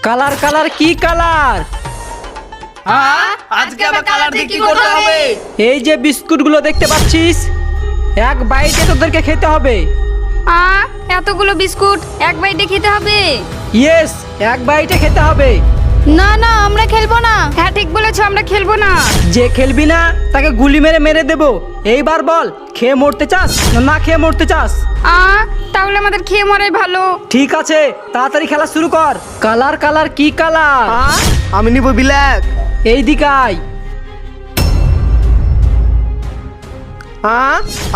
Colour colour কি colour? আজকে আবার কালার দিয়ে কি করতে হবে? এই যে বিস্কুটগুলো দেখতে পাচ্ছিস, এক বাইটে তোদেরকে খেতে হবে। এতগুলো বিস্কুট এক বাইটে খেতে হবে? ইয়েস, এক বাইটে খেতে হবে। না না, আমরা খেলবো না। হ্যাঁ ঠিক বলেছো, আমরা খেলবো না। যে খেলবি না তাকে গুলি মেরে মেরে দেবো। এইবার বল, খেয়ে মরতে চাস না না খেয়ে মরতে চাস? তাহলে আমাদের খেয়ে মরাই ভালো। ঠিক আছে, তাড়াতাড়ি খেলা শুরু কর। কালার কালার কি কালার? আমি নিব ব্ল্যাক। এই দিকে আয়।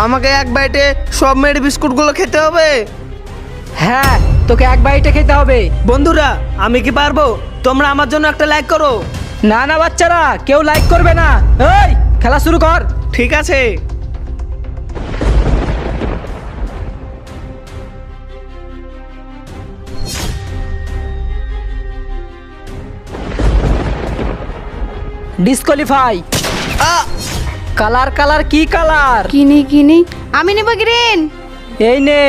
আমাকে এক বাইটে সব মেয়ের বিস্কুটগুলো খেতে হবে? হ্যাঁ, তোকে এক বাইটে খেতে হবে। বন্ধুরা, আমি কি পারবো? তোমরা আমার জন্য একটা লাইক করো। না না বাচ্চারা, কেউ লাইক করবে না। এই, খেলা শুরু কর। ঠিক আছে। ডিসকোয়ালিফাই। কালার কালার কি কালার? কিনি আমি নেব গ্রিন। এই নে।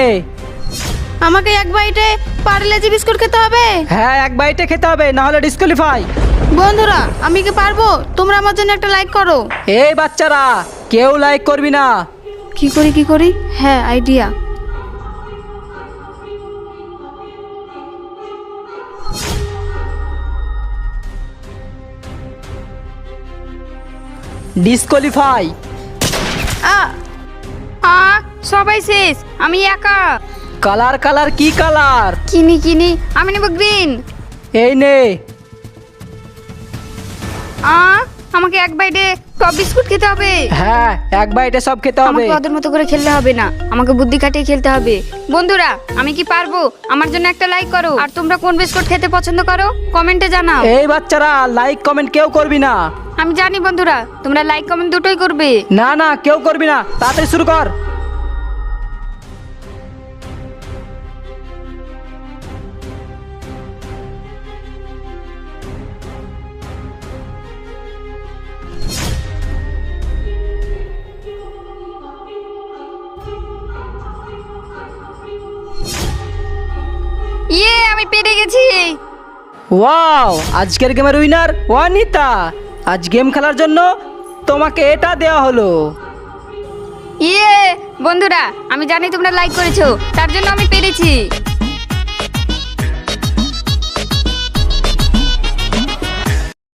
আমাকে এক বাইটে পার্লেজি বিস্কুট খেতে হবে। হ্যাঁ, এক বাইটে খেতে হবে, না হলে ডিসকোয়ালিফাই। বন্ধুরা, আমি কি পারবো? তোমরা আমার জন্য একটা লাইক করো। এই বাচ্চারা, কেউ লাইক করবি না। কি করি? হ্যাঁ, আইডিয়া। ডিসকোয়ালিফাই। সবাই শেষ, আমি একা। কালার কালার কি কালার? কিনি আমি নেব গ্রিন। এই নে। আমাকে এক বাইটে টপ বিস্কুট খেতে হবে। হ্যাঁ, এক বাইটে সব খেতে হবে। আমাকে ওদের মতো করে খেলতে হবে না, আমাকে বুদ্ধি খাটিয়ে খেলতে হবে। বন্ধুরা, আমি কি পারবো? আমার জন্য একটা লাইক করো। আর তোমরা কোন বিস্কুট খেতে পছন্দ করো কমেন্টে জানাও। এই বাচ্চারা, লাইক কমেন্ট কেউ করবি না। আমি জানি বন্ধুরা, তোমরা লাইক কমেন্ট দুটোই করবে। না না, কেউ করবি না। তাড়াতাড়ি শুরু কর। আমি পেরে গেছি। ওয়াও, আজকের গেমের উইনার ওয়ানিতা। আজ গেম খেলার জন্য তোমাকে এটা দেওয়া হলো। বন্ধুরা, আমি জানি তোমরা লাইক করেছো, তার জন্য আমি পেরেছি।